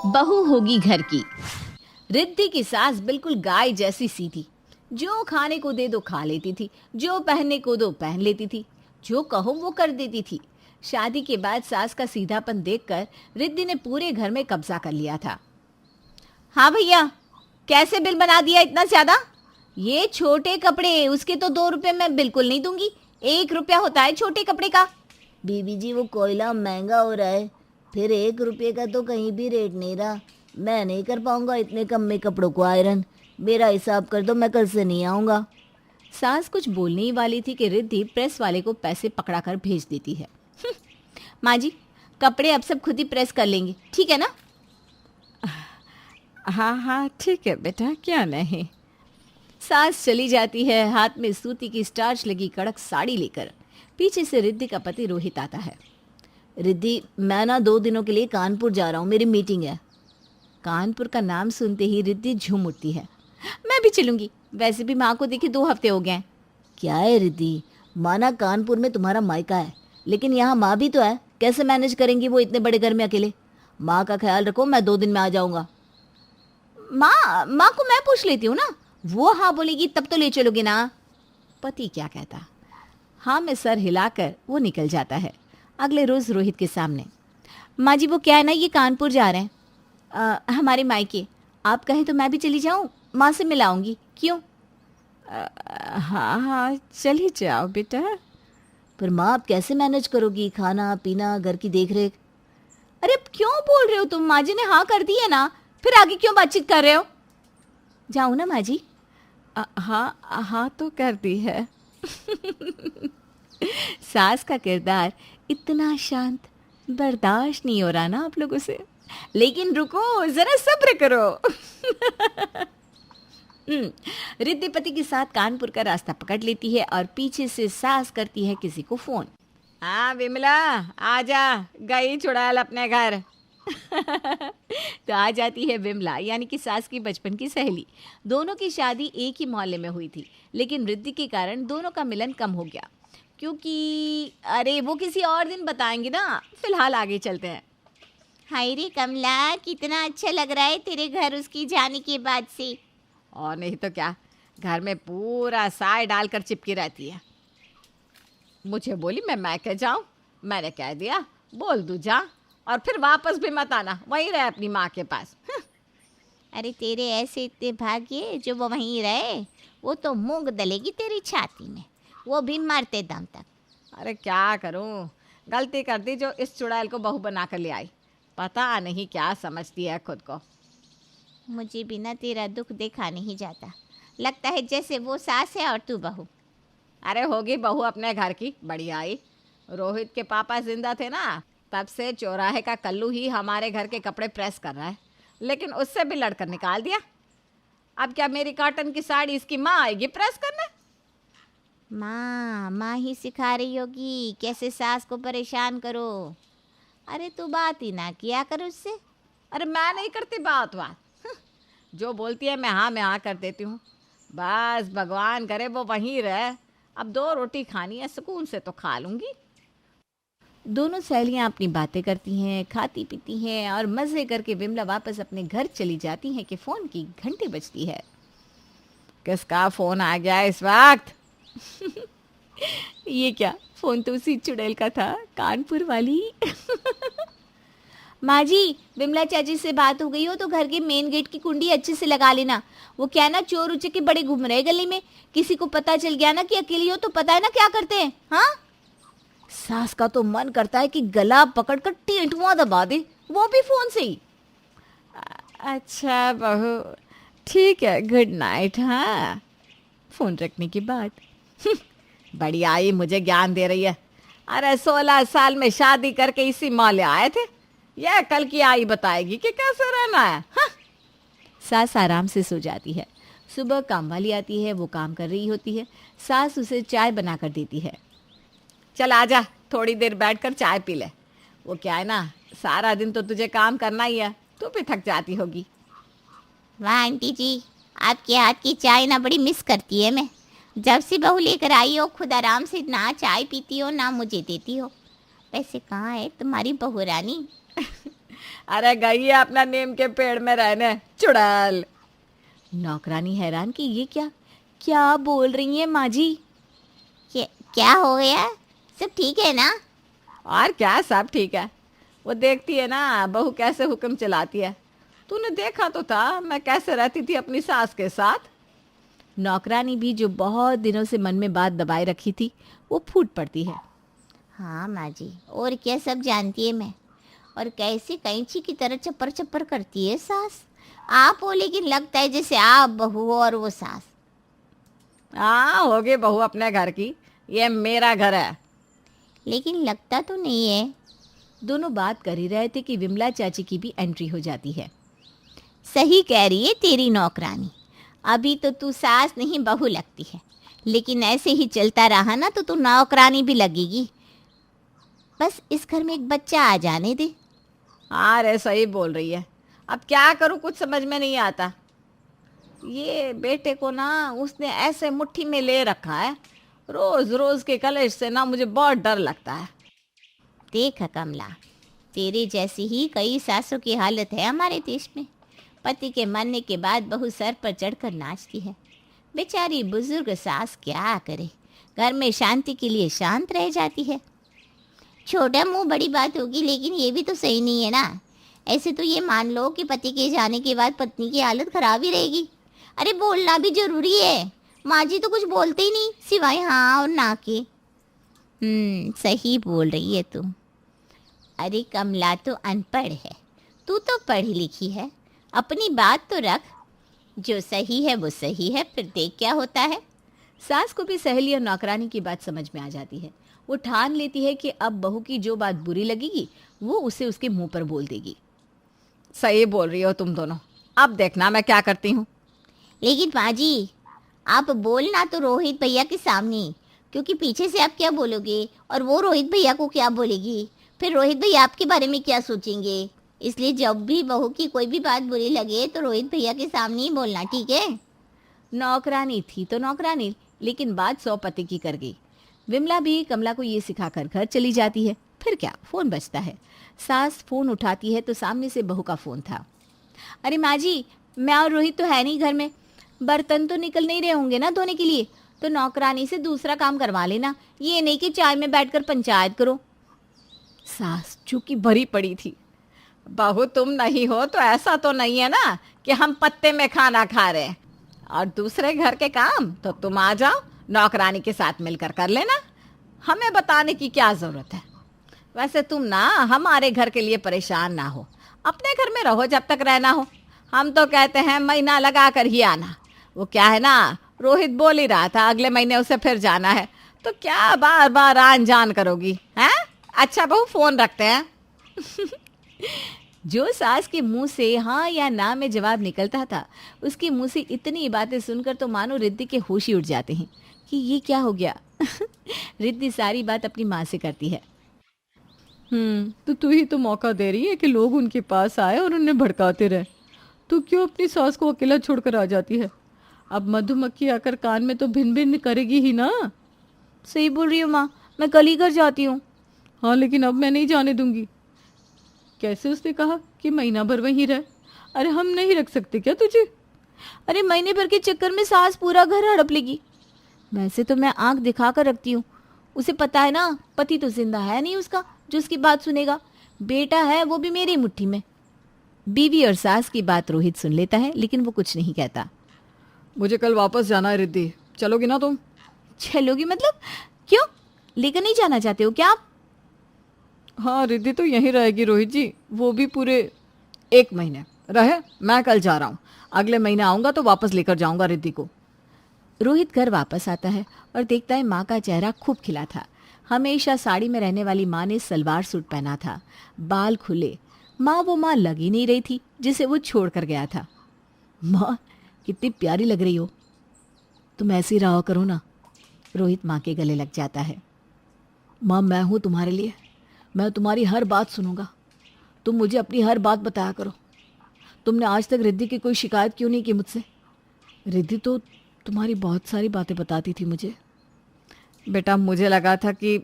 बहू होगी घर की। रिद्धि की सास बिल्कुल गाय जैसी सीधी। जो खाने को दे दो खा लेती थी, जो पहनने को दो पहन लेती थी, जो कहो वो कर देती थी। शादी के बाद सास का सीधापन देखकर रिद्धि ने पूरे घर में कब्जा कर लिया था। हाँ भैया, कैसे बिल बना दिया इतना ज्यादा? ये छोटे कपड़े, उसके तो 2 रुपए मैं बिल्कुल नहीं दूंगी। 1 रुपया होता है छोटे कपड़े का। बीबी जी वो कोयला महंगा हो रहा है, फिर 1 रुपये का तो कहीं भी रेट नहीं रहा। मैं नहीं कर पाऊंगा इतने कम में कपड़ों को आयरन। मेरा हिसाब कर दो, मैं कल से नहीं आऊंगा। सास कुछ बोलने ही वाली थी कि रिद्धि प्रेस वाले को पैसे पकड़ा कर भेज देती है। माँ जी, कपड़े अब सब खुद ही प्रेस कर लेंगे, ठीक है ना? हाँ हाँ ठीक है बेटा, क्या नहीं। सास चली जाती है, हाथ में सूती की स्टार्च लगी कड़क साड़ी लेकर। पीछे से रिद्धि का पति रोहित आता है। रिद्धि, मैं ना 2 दिनों के लिए कानपुर जा रहा हूँ, मेरी मीटिंग है। कानपुर का नाम सुनते ही रिद्धि झूम उठती है। मैं भी चलूंगी, वैसे भी माँ को देखे 2 हफ्ते हो गए हैं। क्या है रिद्धि, माना कानपुर में तुम्हारा मायका है, लेकिन यहाँ माँ भी तो है। कैसे मैनेज करेंगी वो इतने बड़े घर में अकेले? माँ का ख्याल रखो, मैं 2 दिन में आ जाऊंगा। माँ को मैं पूछ लेती हूँ ना, वो हाँ बोलेगी तब तो ले चलोगे ना। पति क्या कहता, हाँ में सर हिलाकर वो निकल जाता है। अगले रोज रोहित के सामने, माँ जी वो क्या है ना, ये कानपुर जा रहे हैं हमारे मायके। आप कहें तो मैं भी चली जाऊँ, माँ से मिलाऊंगी। क्यों? हाँ हाँ चल ही जाओ बेटा। पर माँ आप कैसे मैनेज करोगी, खाना पीना, घर की देख रेख? अरे अब क्यों बोल रहे हो तुम? माँ जी ने हाँ कर दी है ना, फिर आगे क्यों बातचीत कर रहे हो? जाऊँ ना माँ जी? हाँ हाँ तो कर दी है। सास का किरदार इतना शांत, बर्दाश्त नहीं हो रहा ना आप लोगों से। लेकिन रुको, जरा सब्र करो। रिद्धि पति के साथ कानपुर का रास्ता पकड़ लेती है और पीछे से सास करती है किसी को फोन। हाँ विमला, आजा, गई चुड़ैल अपने घर। तो आ जाती है विमला, यानी कि सास की बचपन की सहेली। दोनों की शादी एक ही मोहल्ले में हुई थी, लेकिन रिद्धि के कारण दोनों का मिलन कम हो गया। क्योंकि अरे वो किसी और दिन बताएंगे ना, फिलहाल आगे चलते हैं। हाय रे कमला, कितना अच्छा लग रहा है तेरे घर उसकी जाने के बाद से। और नहीं तो क्या, घर में पूरा साय डालकर चिपकी रहती है। मुझे बोली मैं मैके जाऊं, मैंने कह दिया बोल दूं जा, और फिर वापस भी मत आना, वहीं रहे अपनी माँ के पास। अरे तेरे ऐसे इतने भाग्य जो वो वहीं रहे, वो तो मूंग दलेगी तेरी छाती में, वो भी मरते दम तक। अरे क्या करूं, गलती कर दी जो इस चुड़ैल को बहू बना कर ले आई। पता नहीं क्या समझती है खुद को। मुझे बिना तेरा दुख देखा नहीं जाता, लगता है जैसे वो सास है और तू बहू। अरे होगी बहू अपने घर की, बढ़िया आई। रोहित के पापा जिंदा थे ना, तब से चौराहे का कल्लू ही हमारे घर के कपड़े प्रेस कर रहा है, लेकिन उससे भी लड़कर निकाल दिया। अब क्या मेरी कॉटन की साड़ी इसकी माँ आएगी प्रेस करने? माँ ही सिखा रही होगी कैसे सास को परेशान करो। अरे तू बात ही ना किया कर उससे। अरे मैं नहीं करती बात। जो बोलती है मैं हाँ कर देती हूँ। बस भगवान करे वो वहीं रहे। अब 2 रोटी खानी है, सुकून से तो खा लूँगी। दोनों सहेलियां अपनी बातें करती हैं, खाती पीती हैं और मज़े करके विमला वापस अपने घर चली जाती हैं कि फ़ोन की घंटी बजती है। किसका फ़ोन आ गया इस वक्त? ये क्या, फ़ोन तो उसी चुड़ैल का था, कानपुर वाली। माँ जी, विमला चाची से बात हो गई हो तो घर के मेन गेट की कुंडी अच्छे से लगा लेना। वो क्या ना, चोर उचक्के बड़े घूम रहे गली में, किसी को पता चल गया ना कि अकेली हो तो पता है ना क्या करते हैं। हाँ, सास का तो मन करता है कि गला पकड़कर टेंटुआ दबा दे, वो भी फोन से ही। अच्छा बहू, ठीक है, गुड नाइट। हाँ, फोन रखने के बाद बढ़िया आई, मुझे ज्ञान दे रही है। अरे 16 साल में शादी करके इसी मोहल्ले आए थे, यह कल की आई बताएगी कि कैसे रहना है। हाँ। सास आराम से सो जाती है। सुबह काम वाली आती है, वो काम कर रही होती है। सास उसे चाय बना कर देती है। चल आजा, थोड़ी देर बैठकर चाय पी ले। वो क्या है ना, सारा दिन तो तुझे काम करना ही है, तू भी थक जाती होगी। वाह आंटी जी, आपके हाथ की चाय ना बड़ी मिस करती है मैं। जब से बहू लेकर आई हो, खुद आराम से ना चाय पीती हो ना मुझे देती हो। वैसे कहाँ है तुम्हारी बहू रानी? अरे गई है अपना नीम के पेड़ में रहने, चुड़ैल। नौकरानी हैरान कि ये क्या क्या बोल रही हैं माँ जी। क्या हो गया? सब ठीक है ना? और क्या, सब ठीक है। वो देखती है ना बहू कैसे हुक्म चलाती है। तूने देखा तो था मैं कैसे रहती थी अपनी सास के साथ। नौकरानी भी जो बहुत दिनों से मन में बात दबाए रखी थी वो फूट पड़ती है। हाँ माँ जी, और क्या सब जानती है मैं। और कैसे कैंची की तरह चप्पर चप्पर करती है सास। आप हो लेकिन लगता है जैसे आप बहू हो और वो सास। हाँ, होगी बहू अपने घर की, ये मेरा घर है। लेकिन लगता तो नहीं है। दोनों बात कर ही रहे थे कि विमला चाची की भी एंट्री हो जाती है। सही कह रही है तेरी नौकरानी। अभी तो तू सास नहीं बहू लगती है, लेकिन ऐसे ही चलता रहा ना तो तू नौकरानी भी लगेगी। बस इस घर में एक बच्चा आ जाने दे। हाँ रे, सही बोल रही है। अब क्या करूँ, कुछ समझ में नहीं आता। ये बेटे को ना उसने ऐसे मुट्ठी में ले रखा है, रोज रोज के कलेश से ना मुझे बहुत डर लगता है। देख कमला, तेरे जैसी ही कई सासों की हालत है हमारे देश में। पति के मरने के बाद बहू सर पर चढ़कर नाचती है। बेचारी बुजुर्ग सास क्या करे, घर में शांति के लिए शांत रह जाती है। छोटा मुंह बड़ी बात होगी, लेकिन ये भी तो सही नहीं है ना। ऐसे तो ये मान लो कि पति के जाने के बाद पत्नी की हालत खराब ही रहेगी। अरे बोलना भी जरूरी है। माँ जी तो कुछ बोलते ही नहीं सिवाय हाँ और ना के। सही बोल रही है तू। अरे कमला तो अनपढ़ है, तू तो पढ़ी लिखी है। अपनी बात तो रख, जो सही है वो सही है, फिर देख क्या होता है। सास को भी सहेली और नौकरानी की बात समझ में आ जाती है। वो ठान लेती है कि अब बहू की जो बात बुरी लगेगी वो उसे उसके मुंह पर बोल देगी। सही बोल रही हो तुम दोनों। अब देखना मैं क्या करती हूँ। लेकिन माँ जी, आप बोलना तो रोहित भैया के सामने, क्योंकि पीछे से आप क्या बोलोगे और वो रोहित भैया को क्या बोलेगी, फिर रोहित भैया आपके बारे में क्या सोचेंगे। इसलिए जब भी बहू की कोई भी बात बुरी लगे तो रोहित भैया के सामने ही बोलना, ठीक है। नौकरानी थी तो नौकरानी, लेकिन बात 100 पति की कर गई। विमला भी कमला को ये सिखाकर घर चली जाती है। फिर क्या, फोन बजता है। सास फोन उठाती है तो सामने से बहू का फोन था। अरे माँ जी, मैं और रोहित तो है नहीं घर में। बर्तन तो निकल नहीं रहे होंगे ना धोने के लिए, तो नौकरानी से दूसरा काम करवा लेना, ये नहीं कि चाय में बैठकर पंचायत करो। सास चूंकि भरी पड़ी थी, बहू तुम नहीं हो तो ऐसा तो नहीं है ना कि हम पत्ते में खाना खा रहे हैं। और दूसरे घर के काम तो तुम आ जाओ, नौकरानी के साथ मिलकर कर लेना, हमें बताने की क्या जरूरत है। वैसे तुम ना हमारे घर के लिए परेशान ना हो, अपने घर में रहो जब तक रहना हो। हम तो कहते हैं महीना लगा कर ही आना। वो क्या है ना, रोहित बोल ही रहा था अगले महीने उसे फिर जाना है, तो क्या बार बार आन जान करोगी हैं। अच्छा बहू, फोन रखते हैं। जो सास के मुंह से हाँ या ना में जवाब निकलता था, उसके मुंह से इतनी बातें सुनकर तो मानो रिद्धि के होश ही उड़ जाते हैं कि ये क्या हो गया। रिद्धि सारी बात अपनी माँ से करती है। तो तू ही तो मौका दे रही है कि लोग उनके पास आए और उन्हें भड़काते रहे। तू क्यों अपनी सास को अकेला छोड़कर आ जाती है? अब मधुमक्खी आकर कान में तो भिन भिन करेगी ही ना। सही बोल रही हो माँ, मैं कल ही घर जाती हूँ। हाँ, लेकिन अब मैं नहीं जाने दूंगी। कैसे उसने कहा कि महीना भर वहीं रह? अरे हम नहीं रख सकते क्या तुझे? अरे महीने भर के चक्कर में सास पूरा घर हड़प लेगी। वैसे तो मैं आंख दिखा कर रखती हूँ, उसे पता है ना पति तो जिंदा है नहीं उसका जो उसकी बात सुनेगा। बेटा है वो भी मेरी मुट्ठी में। बीवी और सास की बात रोहित सुन लेता है, लेकिन वो कुछ नहीं कहता। मुझे कल वापस जाना है रिद्धि, चलोगी ना तुम? चलोगी मतलब? क्यों, लेकर नहीं जाना चाहते हो क्या आप? हाँ, रिद्धि तो यहीं रहेगी रोहित जी, वो भी पूरे 1 महीने रहे। मैं कल जा रहा हूँ, अगले महीने आऊँगा तो वापस लेकर जाऊँगा रिद्धि को। रोहित घर वापस आता है और देखता है माँ का चेहरा खूब खिला था। हमेशा साड़ी में रहने वाली माँ ने सलवार सूट पहना था, बाल खुले। माँ वो माँ लग ही नहीं रही थी जिसे वो छोड़ कर गया था। माँ कितनी प्यारी लग रही हो, तुम ऐसी रहा करो ना। रोहित माँ के गले लग जाता है। माँ, मैं हूँ तुम्हारे लिए, मैं तुम्हारी हर बात सुनूंगा, तुम मुझे अपनी हर बात बताया करो। तुमने आज तक रिद्धि की कोई शिकायत क्यों नहीं की मुझसे? रिद्धि तो तुम्हारी बहुत सारी बातें बताती थी मुझे। बेटा, मुझे लगा था कि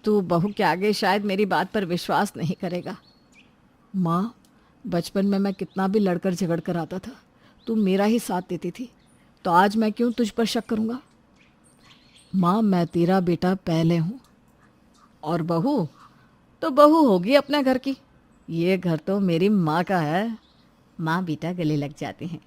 तू बहू के आगे शायद मेरी बात पर विश्वास नहीं करेगा। माँ, बचपन में मैं कितना भी लड़कर झगड़ कर आता था, तू मेरा ही साथ देती थी, तो आज मैं क्यों तुझ पर शक करूँगा? माँ, मैं तेरा बेटा पहले हूँ। और बहू तो बहू होगी अपने घर की, ये घर तो मेरी माँ का है। माँ बेटा गले लग जाते हैं।